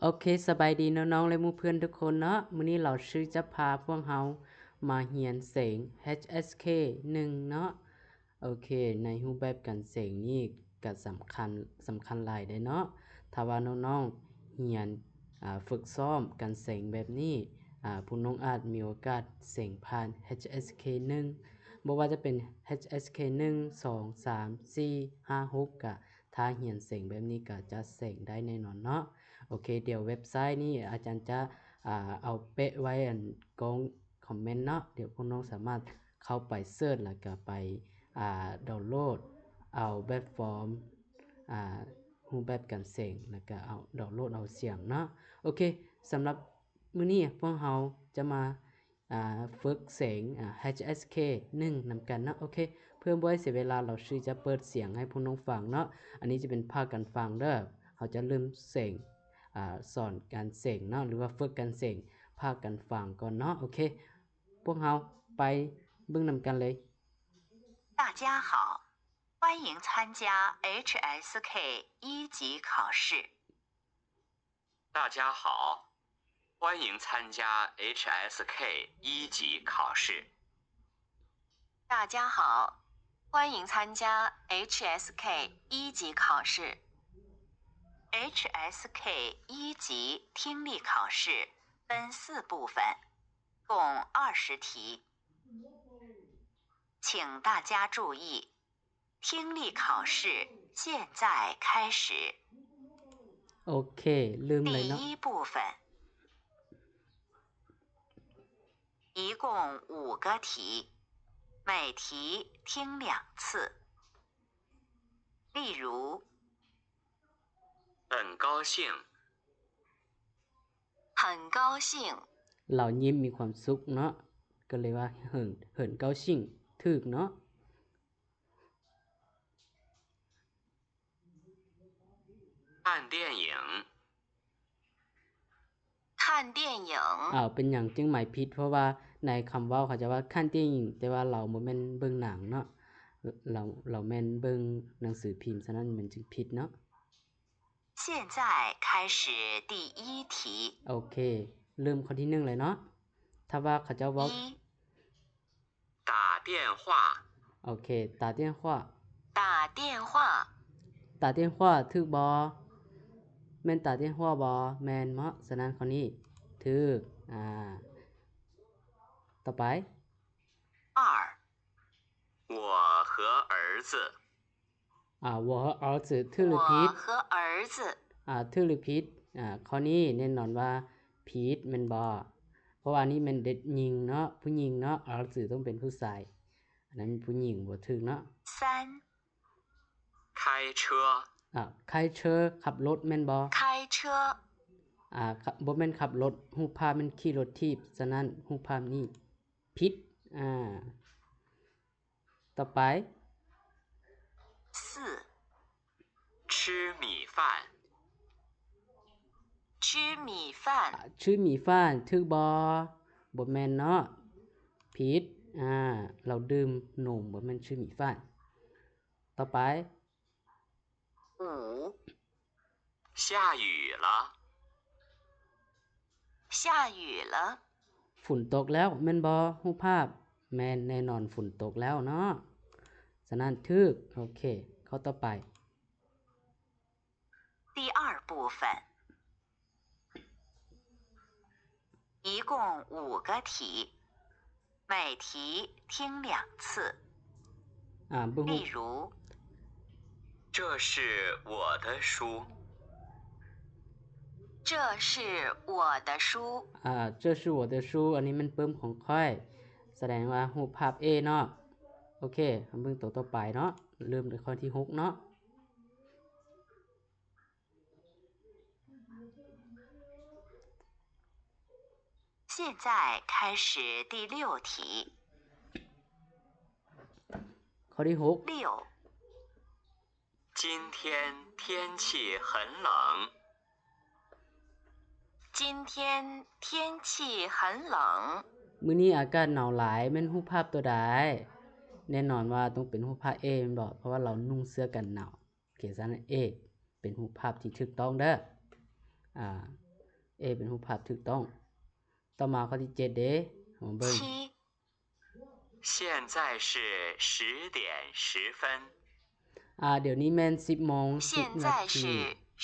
โอเคสบายดีน้องๆและหมู่เพื่อนทุกคนเนาะมื้อนี้เราชื่อจะพาพวกเรามาเรียนเสียง HSK 1เนาะโอเคในรูปแบบการเสียงนี้ก็สำคัญหลายเด้เนาะถ้าว่าน้องๆเรียนฝึกซ้อมการเสียงแบบนี้ผู้น้องอาจมีโอกาสเสียงผ่าน HSK 1บ่ว่าจะเป็น HSK 1 2 3 4 5 6ก็ถ้าเรียนเสียงแบบนี้ก็จะเสียงได้แน่นอนเนาะ โอเคเดี๋ยวเว็บไซต์นี้อาจารย์จะเอาเป๊ะไว้กองคอมเมนต์เนาะเดี๋ยวพวกน้องสามารถเข้าไปเสิร์ชแล้วก็ไปดาวน์โหลดเอาแบบฟอร์มรูปแบบการเสียงแล้วก็เอาดาวน์โหลดเอาเสียงเนาะโอเคสำหรับมื้อนี้พวกเราจะมาฝึกเสียงHSK 1นำกันเนาะโอเคเพื่อบ่ให้เสียเวลาเราชื่อจะเปิดเสียงให้พวกน้องฟังเนาะอันนี้จะเป็นภาคการฟังเด้อเขาจะเริ่มเสียงสอนการเสียงเนาะหรือว่าฝึกการเสียงภาคกันฟังก่อนเนาะโอเคพวกเราไปเบิ่งนำกันเลย大家好，欢迎参加 HSK 一级考试。大家好，欢迎参加 HSK 一级考试。大家好，欢迎参加 HSK 一级考试。HSK 一级听力考试分4部分，共20题。请大家注意，听力考试现在开始。โอเคเริ่มเลย第เนาะ一部分，一共5个题，每题听2次。例如，很高兴，很高兴， เรายิ้มมีความสุขเนาะก็เลยว่าเหินเกาชิงถูกเนาะ看电影，看电影， เป็นหยังจึงหมายผิดเพราะว่าในคำเว้าเขาจะว่าคันเตี้ยงแต่ว่าเราบ่แม่นเบิ่งหนังเนาะเราแม่นเบิ่งหนังสือพิมพ์ฉะนั้นมันจึงผิดเนาะ现在开始第一题。โอเคเริ่มข้อที่1เลยเนาะถ้าว่าเขาจะเว้า一，打电话，โอเค打电话打电话，打电话ถูกบ่แม่น打电话บ่แม่นเนาะฉะนั้นข้อนี้ถูกต่อไป二，我和儿子，我和儿子ถูกหรือผิด我和儿子，ถูกหรือผิดข้อนี้แน่นอนว่าผิดแม่นบ่เพราะว่านี้มันเด็กหญิงเนาะผู้หญิงเนาะ儿子ต้องเป็นผู้ชายอันนั้นผู้หญิงบ่ถูกเนาะ三，开车，开车ขับรถแม่นบ่开车，บ่แม่นขับรถรูปภาพมันขี่รถถีบฉะนั้นรูปภาพนี้ผิดต่อไป四，吃米饭，吃米饭，ชื่อหมี่ฟ้านถูกบ่แม่นเนาะผิดเราดื่มนมบ่แม่นชื่อหมี่ฟ้านต่อไป五，下雨了，下雨了，ฝนตกแล้วแม่นบ่รูปภาพแม่นแน่นอนฝนตกแล้วเนาะฉะนั้นถูกโอเคข้อต่อไป第二部分，一共5个题，每题听2次。เบิ่งรูป例如，这是我的书，这是我的书。这是我的书อันนี้มันเปิ้มของค่อยแสดงว่ารูปภาพ A เนาะโอเคเบิ่งตัวต่อไปเนาะเริ่มด้วยข้อที่6เนาะ现在开始第6题。ข้อที่6六，今天天气很冷，今天天气很冷。มื้อนี้อากาศหนาวหลายแม่นรูปภาพตัวใดแน่นอนว่าต้องเป็นรูปภาพ A แม่นบ่เพราะว่าเรานุ่งเสื้อกันหนาวโอเคฉะนั้น A เป็นรูปภาพที่ถูกต้องเด้อ A เป็นรูปภาพถูกต้องต่อมาข้อที่7เด้มาเบิ่ง七现在是10:10分。เดี๋ยวนี้แม่น10โมง现10นา在ที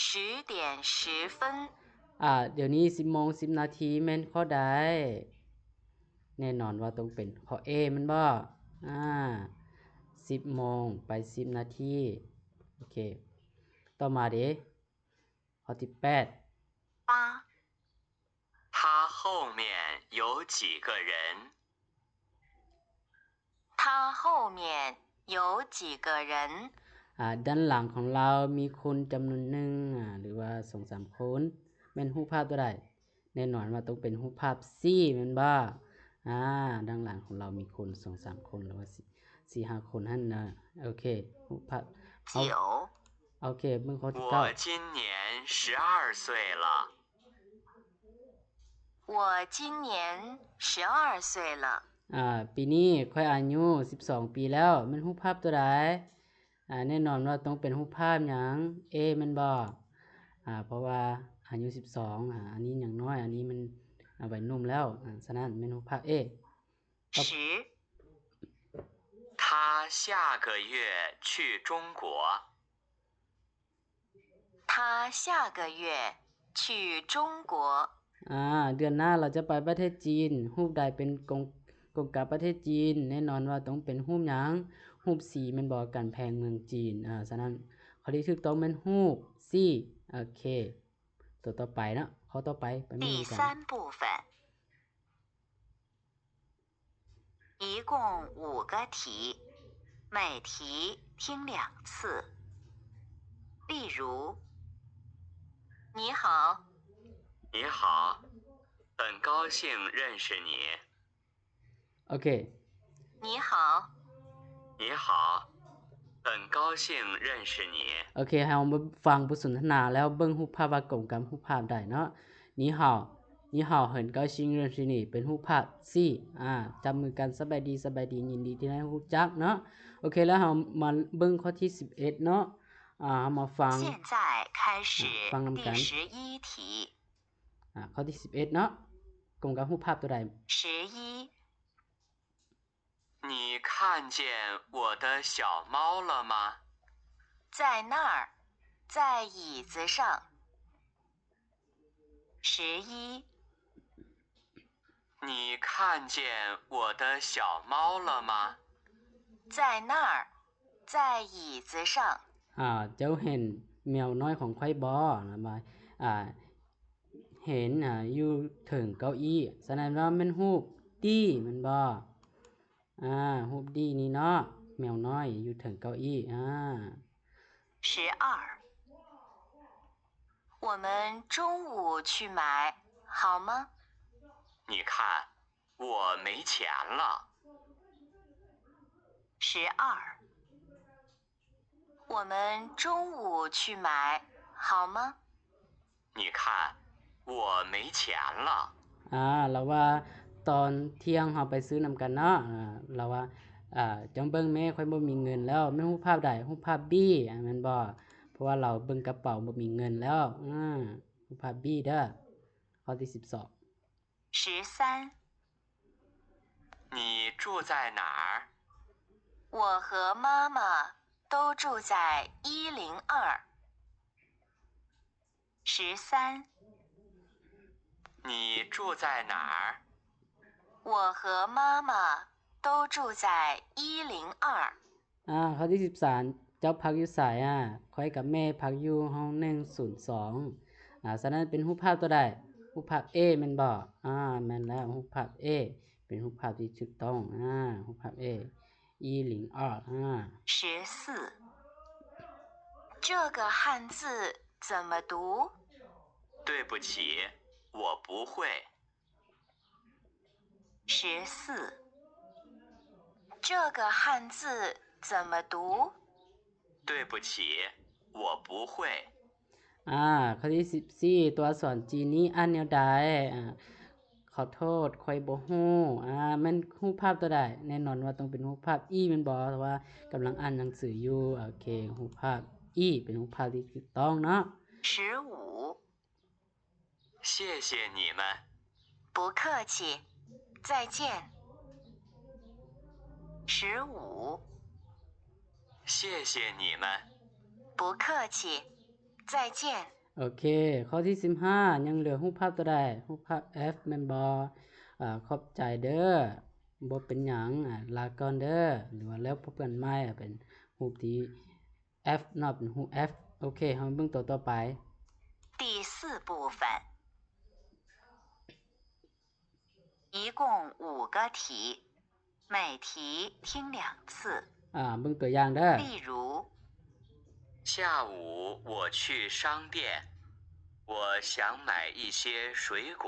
是10:10分。เดี๋ยวนี้10โมง10นาทีแม่นข้อใดแน่นอนว่าต้องเป็นข้อ A แมันบ่10โมงไป10นาทีโอเคต่อมาเด้ข้อที่8八他后面有几个人？他后面有几个人？ด้านหลังของเรามีคนจำนวนหนึ่งหรือว่า 2-3 คนแม่นรูปภาพตัวใดแน่นอนว่าต้องเป็นรูปภาพ C แม่นบ่ด้านหลังของเรามีคน 2-3 คนหรือว่า 4-5 คนหั่นนะโอเครูปภาพ九โอเคเบิ่งข้อที่我今年12岁了。我今年12岁了。ปีนี้ค่อยอายุ12 ปีแล้วแม่นรูปภาพตัวใดแน่นอนว่าต้องเป็นรูปภาพหยัง A แม่นบ่เพราะว่าอายุ12อันนี้ยังน้อยอันนี้มันวัยหนุ่มแล้วฉะนั้นแม่นรูปภาพ A 十他下个月去中国。他下个月去中国。เดือนหน้าเราจะไปประเทศจีนรูปใดเป็นกงกับประเทศจีนแน่นอนว่าต้องเป็นรูปหยังรูป C แม่นบ่การแพงเมืองจีนฉะนั้นข้อที่ถูกต้องแม่นรูป C โอเคตัวต่อไปเนาะข้อต่อไปไป第กัน三部分一共5个题，每题听2次。例如，你好，你好，很高兴认识你。โอเค你好，你好，很高兴认识你。โอเคเฮามาฟังบทสนทนาแล้วเบิ่งรูปภาพว่ากงกับรูปภาพได้เนาะ你好你好很高兴认识你เป็นรูปภาพ C จับมือกันสบายดีสบายดียินดีที่ได้รู้จักเนาะโอเคแล้วเฮามาเบิ่งข้อที่11เนาะเฮามาฟัง现在开始ฟังนำกัน第11题。ข้อที่11เนาะกงกับรูปภาพตัวใด11你看见我的小猫了吗？在那儿，在椅子上。11你看见我的小猫了吗？在那儿，在椅子上。เจ้าเห็นแมวน้อยของข้อยบ่นะมาเห็นอยู่ถึงเก้าอี้แสดงว่ามันรูปดีมันบ่รูปดีนี่เนาะแมวน้อยอยู่ถึงเก้าอี้12我们中午去买好吗？你看，我没钱了。12我们中午去买好吗？你看，我没钱了。เราว่าตอนเที่ยงเราไปซื้อนำกันเนาะเราว่าจังเบิ่งแม่ค่อยบ่มีเงินแล้วแม่นรูปภาพใดรูปภาพ B แม่นบ่เพราะว่าเราเบิ่งกระเป๋าบ่มีเงินแล้วรูปภาพ B เด้อข้อที่12 13你住在哪儿？我和妈妈都住在102。13你住在哪儿？我和妈妈都住在102。ข้อที่13เจ้าพักอยู่ไสข้อยกับแม่พักอยู่ห้อง102ฉะนั้นเป็นรูปภาพตัวใดรูปภาพ A แม่นบ่แม่นแล้วรูปภาพ A เป็นรูปภาพที่ถูกต้องรูปภาพ A 14这个汉字怎么读？对不起，我不会。14这个汉字怎么读？对不起，我不会。ข้อที่14ตัวอักษรจีนนี้อ่านแนวใดขอโทษข้อยบ่ฮู้มันรูปภาพตัวใดแน่นอนว่าต้องเป็นรูปภาพ E แม่นบ่เพราะว่ากำลังอ่านหนังสืออยู่โอเครูปภาพ E เป็นรูปภาพที่ถูกต้องเนาะ15谢谢你们。不客气，再见。15，谢谢你们。不客气，再见。โอเคข้อที่15ยังเหลือรูปภาพตัวใดรูปภาพ F แม่นบ่ขอบใจเด้อบ่เป็นหยังลาก่อนเด้อหรือว่าแล้วพบกันใหม่เป็นรูปที่ F เนาะเป็นรูป F โอเคเฮาเบิ่งตัวต่อไป第4部分，一共5个题，每题听2次。เบิ่งตัวอย่างเด้อ例如，下午我去商店，我想买一些水果。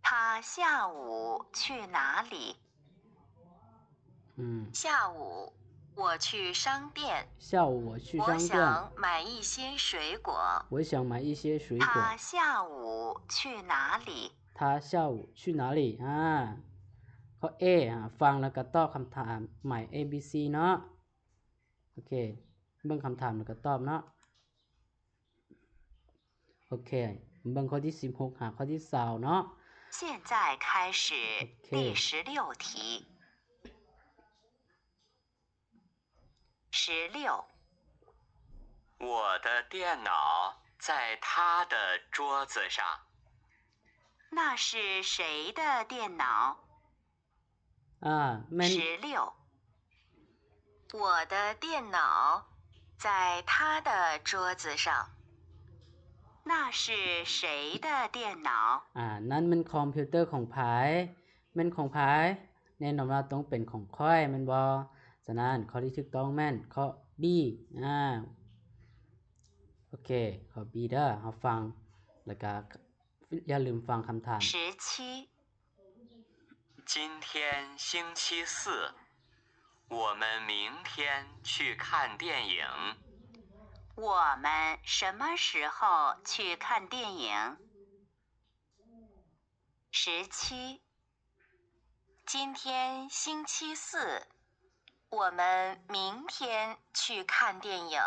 他下午去哪里？下午我去商店，下午我去商我店想买一些水果。我想买一些水果他下午去哪里？他下午去哪里ข้อ A ฟังแล้วก็ตอบคำถามหมาย A B C เนาะโอเคเบิ่งคำถามแล้วก็ตอบเนาะโอเคเบิ่งข้อที่16หาข้อที่20เนาะ现在开始第16题。16，我的电脑在他的桌子上。那是谁的电脑แม่น？16，我的电脑在他的桌子上。那是谁的电脑นั่นมันคอมพิวเตอร์ของไผแม่นของไผแน่นอนว่าต้องเป็นของข้อยแม่นบ่ฉะนั้นข้อที่ถูกต้องแม่นข้อ B โอเคข้อ B เด้อเฮาฟังแล้วก็อย่าลืมฟังคำถาม17，今天星期四，我们明天去看电影。我们什么时候去看电影？17，今天星期四，我们明天去看电影。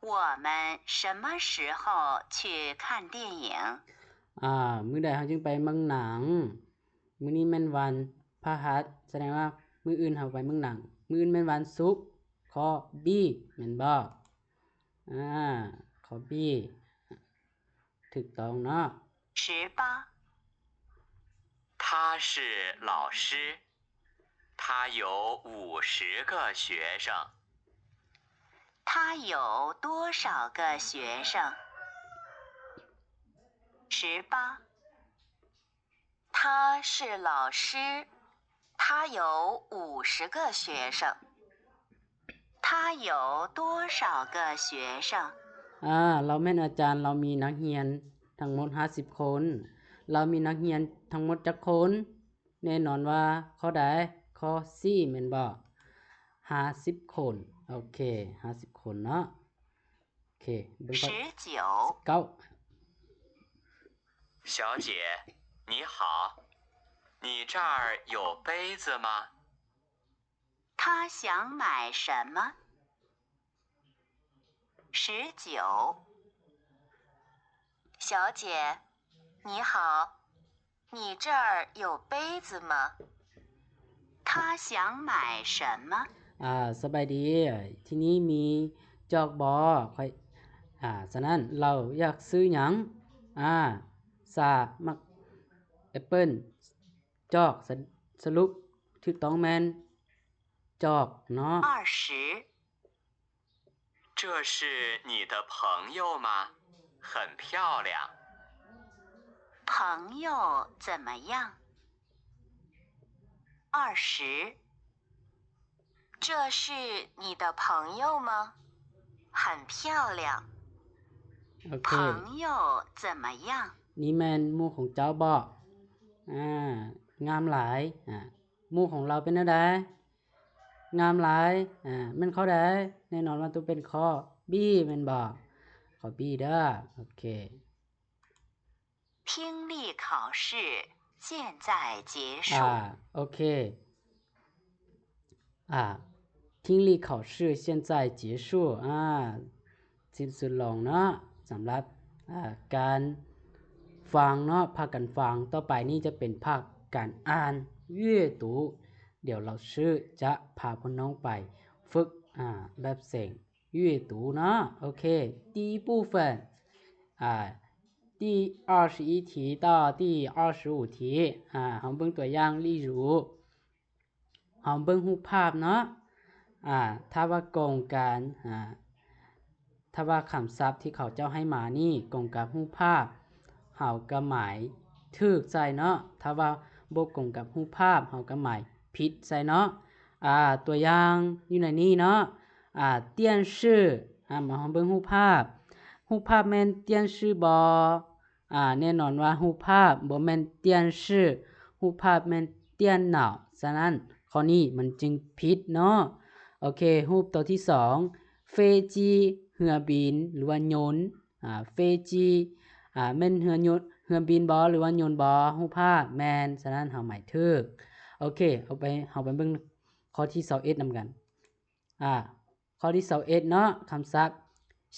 我们什么时候去看电影มื้อใดเฮาจึงไปเมืองหนังมื้อนี้แม่นวันพฤหัสแสดงว่ามื้ออื่นเฮาไปเมืองหนังมื้ออื่นแม่นวันศุกร์ข้อ B แม่นบ่ข้อ B ถูกต้องเนาะ18，他是老师，他有50个学生。他有多少个学生？18，他是老师，他有50个学生。他有多少个学生เราแม่นอาจารย์เรามีนักเรียนทั้งหมด50คนเรามีนักเรียนทั้งหมดจักคนแน่นอนว่าข้อใดข้อ C แม่นบ่50คนโอเค50คนเนาะโอเคเบิ่งข้อ19，小姐，你好，你这儿有杯子吗？他想买什么？19，小姐，你好，你这儿有杯子吗？他想买什么สบายดีที่นี่มีจอกบ่ค่อยฉะนั้นเราอยากซื้อหยังสามักแอปเปิ้ลจอกสรุปถูกต้องแม่นจอกเนาะ20，这是你的朋友吗？很漂亮。朋友怎么样？20，这是你的朋友吗？很漂亮。โอเค朋友怎么样นี่แม่นหมู่ของเจ้าบ่งามหลายหมู่ของเราเป็นจั่งใดงามหลายแม่นข้อใดแน่นอนว่าต้องเป็นข้อ B แม่นบ่ข้อ B เด้อโอเค听力考试现在结束โอเค听力考试现在结束สิ้นสุดลงเนาะสำหรับ การฟังเนาะภาคการฟังต่อไปนี่จะเป็นภาคการอ่าน阅读เดี๋ยวเราชื่อจะพาพี่น้องไปฝึกแบบเสียง阅读เนาะโอเค第一部分第21题到第25题เราเบิ่งตัวอย่าง例如เราเบิ่งรูปภาพเนาะถ้าว่ากงกันถ้าว่าคำศัพท์ที่เขาเจ้าให้มานี่กงกับรูปภาพเฮาก็หมายถูกใส่เนาะถ้าว่าบ่กงกับรูปภาพเฮาก็หมายผิดใส่เนาะตัวอย่างอยู่ในนี้เนาะ电视มาเฮาเบิ่งรูปภาพแม่น电视บ่แน่นอนว่ารูปภาพบ่แม่น电视รูปภาพแม่น电脑ฉะนั้นข้อนี้มันจึงผิดเนาะโอเครูปตัวที่2เฟจีเรือบินหรือว่ายนต์เฟจีแม่นเรือบินบ่หรือว่ายนต์บ่รูปภาพแม่นฉะนั้นเฮาหมายถูกโอเคเฮาไปเบิ่งข้อที่21นำกันข้อที่21เนาะคำศัพท์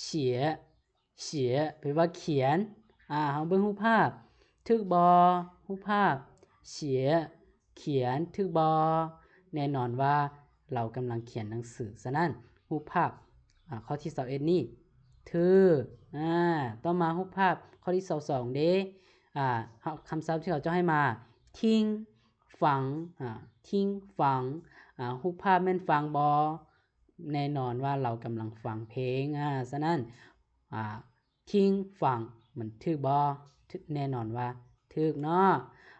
เฉียแปลว่าเขียนเฮาเบิ่งรูปภาพถูกบ่รูปภาพเฉียเขียนถูกบ่แน่นอนว่าเรากำลังเขียนหนังสือฉะนั้นรูปภาพข้อที่21นี่ถูกต่อมารูปภาพข้อที่22เด้คำศัพท์ที่เขาจะให้มาทิ้งฟังทิ้งฟังรูปภาพแม่นฟังบ่แน่นอนว่าเรากำลังฟังเพลงฉะนั้นทิ้งฟังมันถูกบ่แน่นอนว่าถูกเนาะ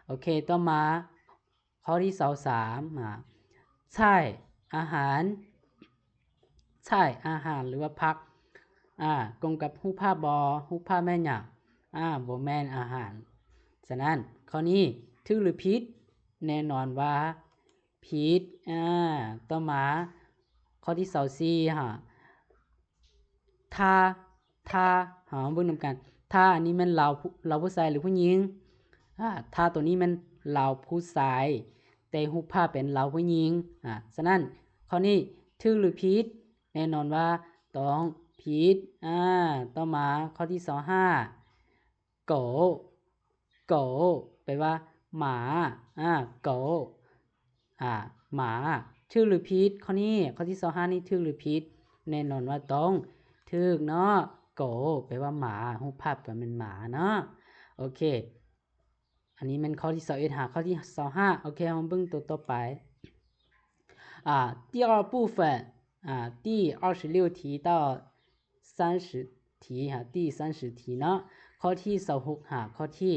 โอเคต่อมาข้อที่23ใช่อาหารหรือว่าพักกงกับรูปภาพบ่รูปภาพแม่นหยังบ่แม่นอาหารฉะนั้นข้อนี้ถูกหรือผิดแน่นอนว่าผิดต่อมาข้อที่24ถ้าเฮาเบิ่งนำกันถ้าอันนี้แม่นเราผู้ชายหรือผู้หญิงถ้าตัวนี้แม่นเราผู้ชายแต่รูปภาพเป็นเราผู้หญิงฉะนั้นข้อนี้ถูกหรือผิดแน่นอนว่าต้องผิดต่อมาข้อที่25โกแปลว่าหมาโกหมาถูกหรือผิดข้อนี้ข้อที่25นี่ถูกหรือผิดแน่นอนว่าต้องถูกเนาะโกแปลว่าหมารูปภาพก็เป็นหมาเนาะโอเคอันนี้มันข้อที่21ข้อที่25โอเคเราเบิ่งตัวต่อไป第二部分第26题到30题第30题เนาะข้อที่26ข้อที่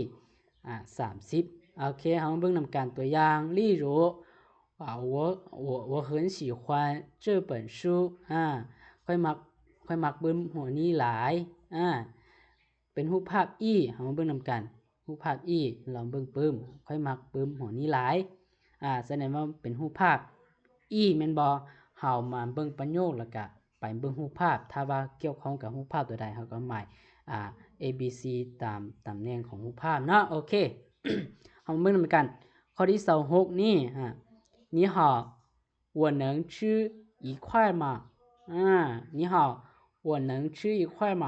30โอเคเราเบิ่งนำการตัวอย่าง例如我很喜欢这本书ค่อยมักเบิ่งหัวนี้หลายเป็นรูปภาพเฮาเบิ่งนำกันรูปภาพเราเบิ่งปึ้มค่อยมักปึ้มหัวนี้หลายแสดงว่าเป็นรูปภาพแม่นบ่เฮามาเบิ่งประโยคแล้วก็ไปเบิ่งรูปภาพถ้าว่าเกี่ยวข้องกับรูปภาพตัวใดเฮาก็หมายA B C ตามตำแหน่งของรูปภาพเนาะโอเค เฮาเบิ่งนำกันข้อที่26นี่你好我能吃一块吗你好我能吃一块吗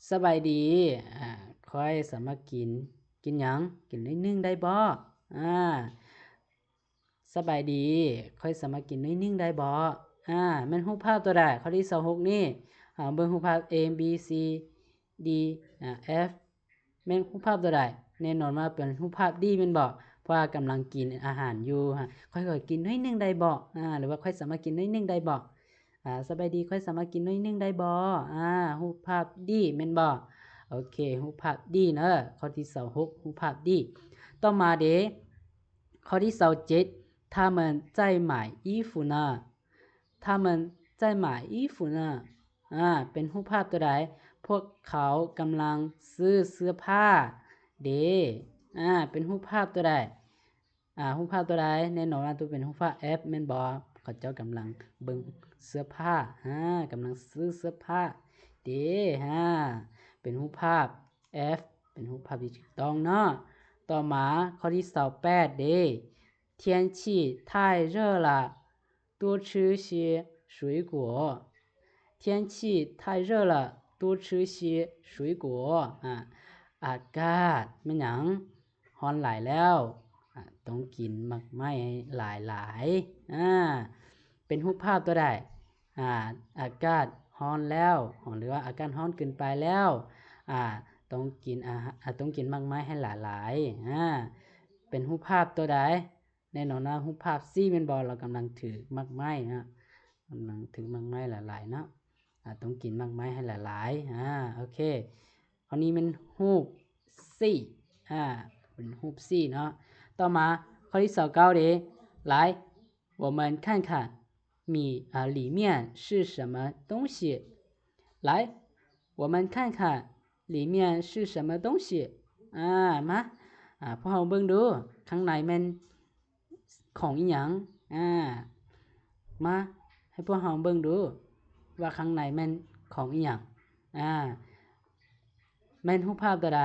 สบายดีค่อยสามารถกินหยังกินน้อยนึงได้บ่สบายดีค่อยสามารถกินน้อยนึงได้บ่แม่นรูปภาพตัวใดข้อที่26นี่เบิ่งรูปภาพ A B C D F แม่นรูปภาพตัวใดแน่นอนว่าเป็นรูปภาพดีแม่นบ่เพราะว่ากำลังกินอาหารอยู่ค่อยๆกินน้อยนึงได้บ่หรือว่าค่อยสามารถกินน้อยนึงได้บ่สบายดีค่อยสามารถกินน้อยนึงได้บ่รูปภาพดีแม่นบ่โอเครูปภาพดีเนาะข้อที่26รูปภาพดีต่อมาเด้ข้อที่27他们在买衣服呢他们在买衣服呢เป็นรูปภาพตัวใดพวกเขากำลังซื้อเสื้อผ้าเด้เป็นรูปภาพตัวใดรูปภาพตัวใดแน่นอนว่าตัวเป็นรูปภาพ F แม่นบ่เขาเจ้ากำลังเบิ่งเสื้อผ้ากำลังซื้อเสื้อผ้าเด้เป็นรูปภาพ F เป็นรูปภาพที่ถูกต้องเนาะต่อมาข้อที่28เด้天气太热了多吃些水果天气太热了多吃些水果อากาศแม่นหยังร้อนหลายแล้วต้องกินมักไม้หลายๆเป็นรูปภาพตัวใดอากาศร้อนแล้วหรือว่าอากาศร้อนเกินไปแล้วต้องกินต้องกินมักไม้ให้หลายๆเป็นรูปภาพตัวใดแน่นอนนะรูปภาพ C แม่นบ่เรากำลังถือมักไม้นะกำลังถือมักไม้หลายๆเนาะต้องกินมักไม้ให้หลายๆโอเคคราวนี้มันรูป C เป็นรูป C เนาะต่อมาข้อที่29เด้来我们看看里面是什么东西来我们看看里面是什么东西มาพวกเราเบิ่งดูข้างในแม่นของอีหยังมาให้พวกเราเบิ่งดูว่าข้างในแม่นของอีหยังแม่นรูปภาพตัวใด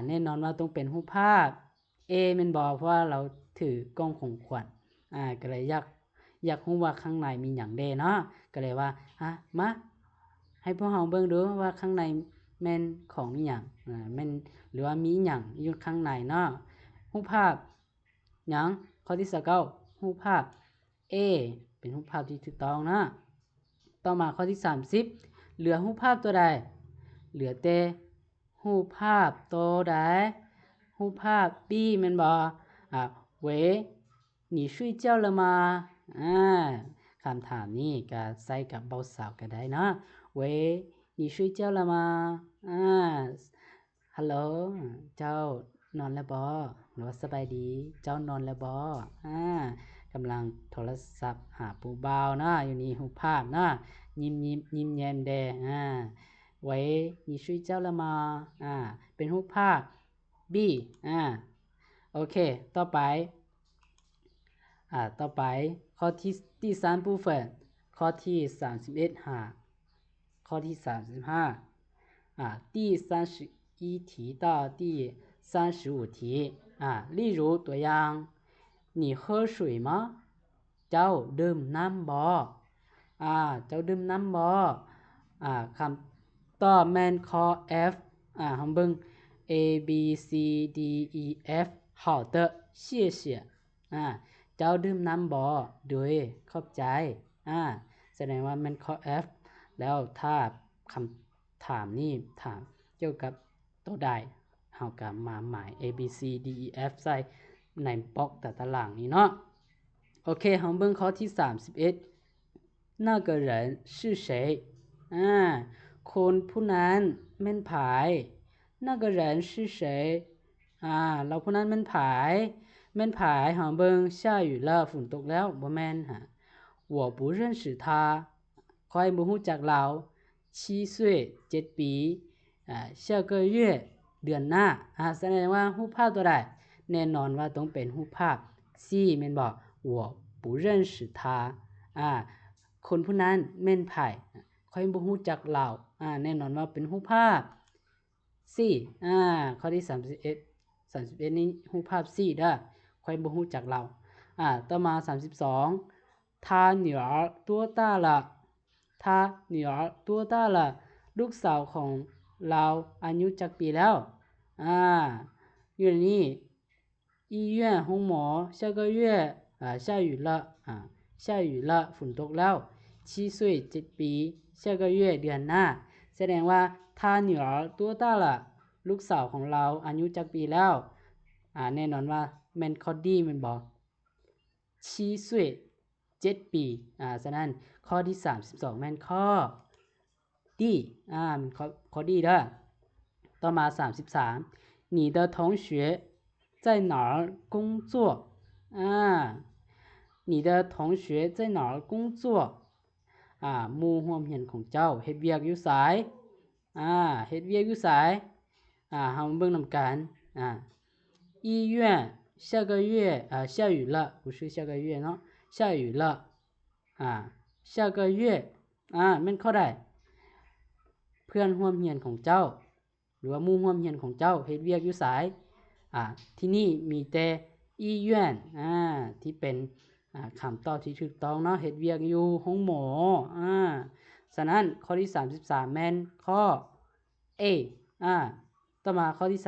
แน่นอนว่าต้องเป็นรูปภาพ A แม่นบ่เพราะว่าเราถือกล้องของขวัญก็เลยอยากรู้ว่าข้างในมีหยังเด้เนาะก็เลยว่ามาให้พวกเราเบิ่งดูว่าข้างในแม่นของอีหยังแม่นหรือว่ามีหยังอยู่ข้างในเนาะรูปภาพหยังข้อที่29รูปภาพ A เป็นรูปภาพที่ถูกต้องนะต่อมาข้อที่30เหลือรูปภาพตัวใดเหลือแต่รูปภาพตัวใดรูปภาพ B แม่นบ่喂你睡觉了吗คำถามนี้ก็ใส่กับเบาสาวก็ได้เนาะ喂你睡觉了吗ฮัลโหลเจ้านอนแล้วบ่หรือว่าสบายดีเจ้านอนแล้วบ่กำลังโทรศัพท์หาผู้บ่าวเนาะอยู่นี่รูปภาพเนาะยิ้มแย้มแด喂你睡觉了吗เป็นรูปภาพ B โอเคต่อไปข้อที่3部分ข้อที่31ข้อที่35第31题到第35题例如ตัวอย่าง你喝水吗เจ้าดื่มน้ำบ่เจ้าดื่มน้ำบ่คำตอบแม่นข้อ F เฮาเบิ่ง A B C D E F 好的谢谢เจ้าดื่มน้ำบ่โดยขอบใจแสดงว่ามันข้อ F แล้วถ้าคำถามนี้ถามเกี่ยวกับตัวใดเฮาก็มาหมาย A B C D E F ใส่ในบล็อกแต่ตารางนี้เนาะโอเคเฮาเบิ่งข้อที่31那个人是谁คนผู้นั้นแม่นไผ那个人是谁เราผู้นั้นแม่นไผเฮาเบิ่ง下雨了ฝนตกแล้วบ่แม่น我不认识他ข้อยบ่รู้จักเรา7岁7ปี下个月เดือนหน้าแสดงว่ารูปภาพตัวใดแน่นอนว่าต้องเป็นรูปภาพ C แม่นบ่我不认识他คนผู้นั้นแม่นไผข้อยบ่รู้จักเราแน่นอนว่าเป็นรูปภาพ C ข้อที่31นี้รูปภาพ C เด้อข้อยบ่รู้จักเราต่อมา32他女儿多大了他女儿多大了ลูกสาวของเราอายุจักปีแล้วอยู่ในนี้医院ห้องหมอ下个月下雨了下雨了ฝนตกแล้ว7岁7ปี下个月เดือนหน้าแสดงว่า他女儿多大了ลูกสาวของเราอายุจักปีแล้วแน่นอนว่าแม่นข้อดีแม่นบ่7岁7ปีฉะนั้นข้อที่32แม่นข้อดีมันข้อดีเด้อต่อมา33你的同学在哪儿工作你的同学在哪儿工作หมู่ร่วมเรียนของเจ้าเฮ็ดเวียกอยู่ไสเฮ็ดเวียกอยู่ไสเฮาเบิ่งนำกัน医院下个月下雨了不是下个月เนาะ下雨了下个月แม่นข้อใดเพื่อนร่วมเรียนของเจ้าหรือว่าหมู่ร่วมเรียนของเจ้าเฮ็ดเวียกอยู่ไสที่นี่มีแต่医院ที่เป็นคำตอบที่ถูกต้องเนาะเฮ็ดเวียกอยู่ห้องหมอ ฉะนั้นข้อที่33แม่นข้อ A ต่อมาข้อที่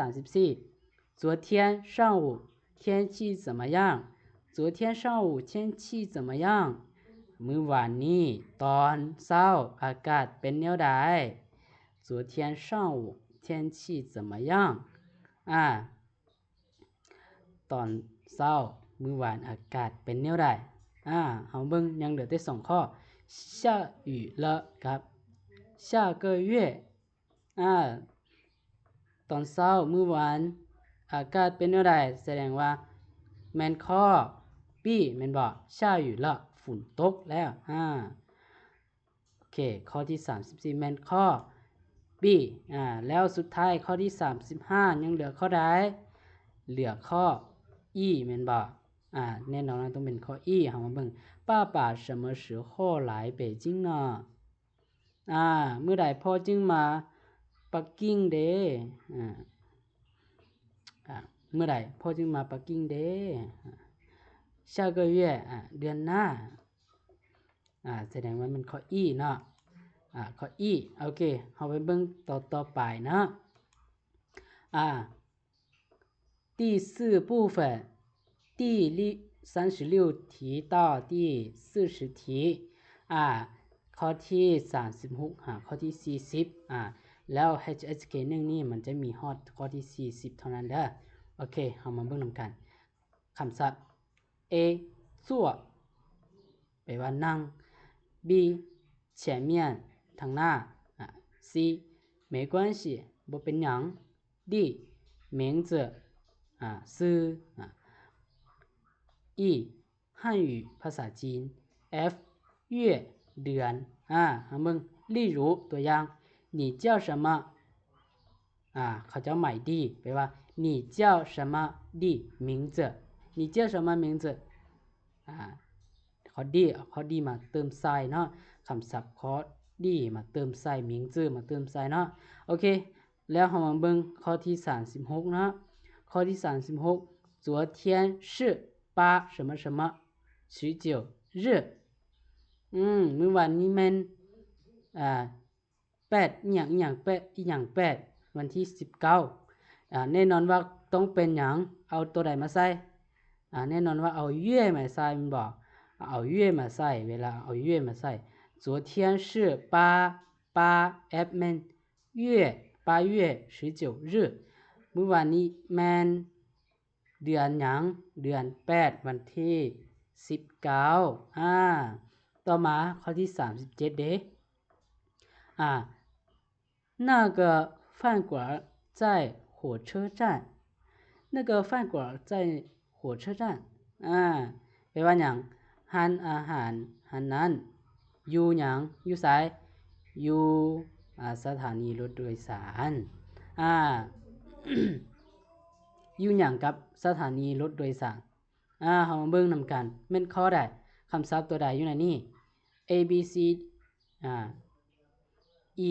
34昨天上午天气怎么样昨天上午天气怎么样มื้อวานนี้ตอนเช้าอากาศเป็นแนวใด昨天上午天气怎么样ตอนเช้ามื้อวานอากาศเป็นแนวใดเฮาเบิ่งยังเหลือแต่2ข้อ下雨了ครับ下个月ตอนเช้ามื้อวานอากาศเป็นแนวใดแสดงว่าแม่นข้อ B แม่นบ่下雨了ฝนตกแล้วโอเคข้อที่34แม่นข้อ B แล้วสุดท้ายข้อที่35ยังเหลือข้อใดเหลือข้อ E แม่นบ่แน่นอนต้องเป็นข้อ E เฮามาเบิ่งป้าป๋า什么时候来北京呢เมื่อใดพ่อจึงมาปักกิ่งเด้เมื่อใดพ่อจึงมาปักกิ่งเด้下个月เดือนหน้าแสดงว่ามันข้อ E เนาะข้อ E โอเคเฮาไปเบิ่งต่อไปเนาะ第4部分第36题到第40题ข้อที่36ข้อที่40แล้ว HSK 1นี่มันจะมีฮอดข้อที่40เท่านั้นเด้อโอเคเฮามาเบิ่งนำกันคำศัพท์ A 坐แปลว่านั่ง B 前面ทางหน้าC 没关系บ่เป็นหยัง D 名字ชื่อE 汉语ภาษาจีน F 月เดือนเบิ่ง例如ตัวอย่าง你叫什么เขาเจ้าหมายดีแปลว่า你叫什么的名字你叫什么名字ข้อดีมาเติมใส่เนาะคำศัพท์ข้อดีมาเติมใส่名字มาเติมใส่เนาะโอเคแล้วเฮามาเบิ่งข้อที่36เนาะข้อที่36昨天是8什么什么19日มื้อวานนี้แม่น8อีหยัง8วันที่19แน่นอนว่าต้องเป็นหยังเอาตัวใดมาใส่แน่นอนว่าเอาเย่มาใส่มันบ่เอาเย่มาใส่เวลาเอาเย่มาใส่昨天是8แม่น月8月19日มื้อวานนี้แม่นเดือนหยังเดือน8วันที่19ต่อมาข้อที่37เด้那个饭馆在火车站那个饭馆在火车站แปลว่าหยังร้านอาหารร้านนั้นอยู่หยังอยู่ไสอยู่สถานีรถโดยสารอยู่หยังกับสถานีรถโดยสารเฮามาเบิ่งนำกันแม่นข้อใดคำศัพท์ตัวใดอยู่ในนี้ A B C E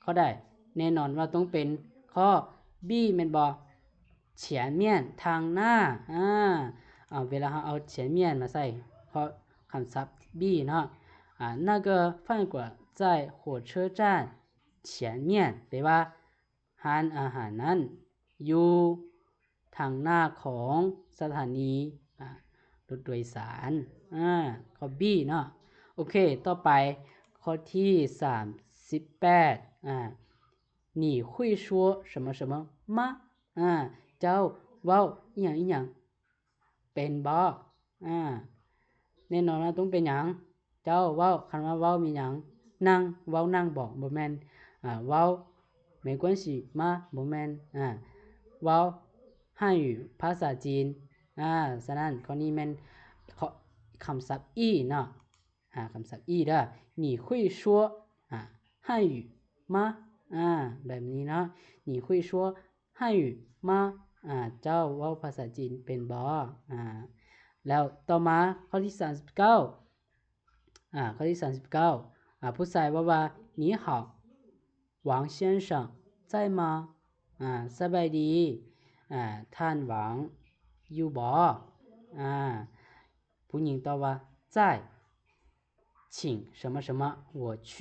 ข้อใดแน่นอนว่าต้องเป็นข้อ B แม่นบ่前面ทางหน้าเวลาเฮาเอา前面มาใส่เพราะคำศัพท์ B เนาะ那个饭馆在火车站前面แปลว่าร้านอาหารนั้นอยู่ทางหน้าของสถานีรถโดยสารข้อ B เนาะโอเคต่อไปข้อที่38你会说什么什么吗เจ้าเว้าอีหยังเป็นบ่แน่นอนว่าต้องเป็นหยังเจ้าเว้าคันว่าเว้ามีหยังนั่งเว้านั่งบ่แม่นเว้า没关系吗บ่แม่นเว้า汉语ภาษาจีนฉะนั้นข้อนี้แม่นคำศัพท์ E เนาะคำศัพท์ E เด้อ你会说汉语吗แบบนี้เนาะ你会说汉语吗เจ้าเว้าภาษาจีนเป็นบ่แล้วต่อมาข้อที่39ข้อที่39ผู้ชายว่า你好王先生在吗สบายดีท่านหวังอยู่บ่ผู้หญิงตอบว่า在请什么什么我去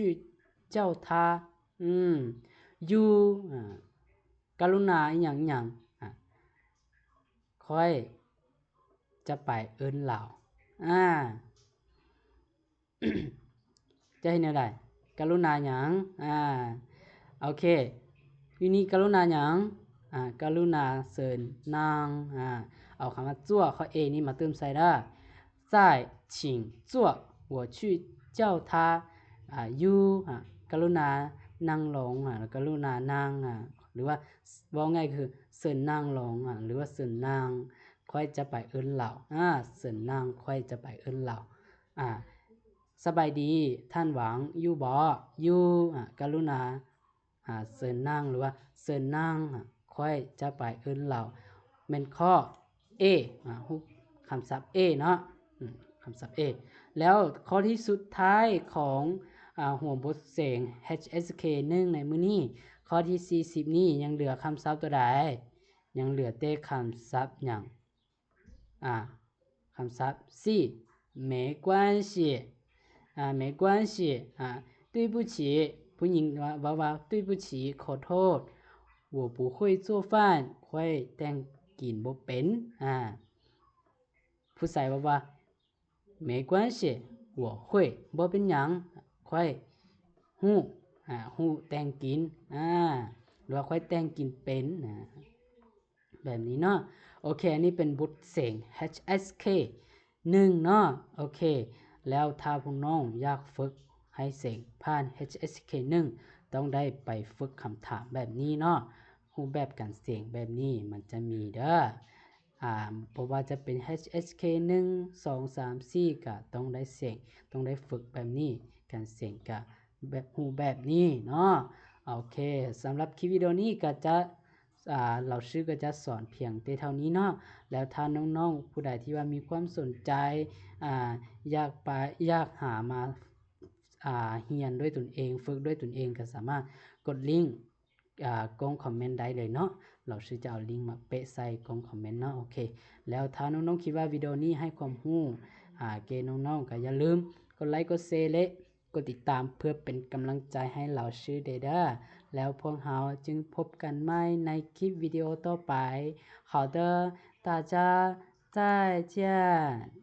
叫他you กรุณาอหยังค่อยจะไปเอิ้นเหล่าจะเห็นแนวใดกรุณาหยังโอเควินี้กรุณาหยังกรุณาเสิญนางเอาคำว่าจั่วข้อ A นี้มาเติมใส่ได้再请坐我去叫他you กรุณานั่งลงกรุณานั่งหรือว่าว่าง่ายคือเสิญนั่งลงหรือว่าเสิญนั่งค่อยจะไปเอิ้นเหล่าเสิญนั่งค่อยจะไปเอิ้นเหล่าสบายดีท่านหวังอยู่บ่อยู่กรุณาเสิญนั่งหรือว่าเสิญนั่งค่อยจะไปเอิ้นเหล่าแม่นข้อ A คำศัพท์ A เนาะคำศัพท์ A แล้วข้อที่สุดท้ายของหัวบทเสียง HSK 1ในมื้อนี้ข้อที่40นี้ยังเหลือคำศัพท์ตัวใดยังเหลือแต่คำศัพท์หยังคำศัพท์ C 没关系没关系对不起ผู้หญิงว่า对不起ขอโทษ我不会做饭ค่อยแต่งกินบ่เป็นผู้ชายว่า没关系我会บ่เป็นหยังค่อยฮู้แต่งกินหรือว่าค่อยแต่งกินเป็นแบบนี้เนาะโอเคอันนี้เป็นบทเสียง HSK 1เนาะโอเคแล้วถ้าพวกน้องอยากฝึกให้เสียงผ่าน HSK 1ต้องได้ไปฝึกคำถามแบบนี้เนาะรูปแบบการเสียงแบบนี้มันจะมีเด้อเพราะว่าจะเป็น HSK 1 2 3 4ก็ต้องได้เสียงต้องได้ฝึกแบบนี้การเสียงก็แบบรูปแบบนี้เนาะโอเคสำหรับคลิปวิดีโอนี้ก็จะเราชื่อก็จะสอนเพียงเท่านี้เนาะแล้วถ้าน้องๆผู้ใดที่ว่ามีความสนใจอยากหามาเรียนด้วยตนเองฝึกด้วยตนเองก็สามารถกดลิงก์กองคอมเมนต์ได้เลยเนาะเราชื่อจะเอาลิงก์มาเปะใส่กองคอมเมนต์เนาะโอเคแล้วถ้าน้องๆคิดว่าวิดีโอนี้ให้ความรู้เกน้องๆก็อย่าลืมกดไลค์กดแชร์และกดติดตามเพื่อเป็นกำลังใจให้เราชื่อเด้อแล้วพวกเราจึงพบกันใหม่ในคลิปวิดีโอต่อไป好的大家再见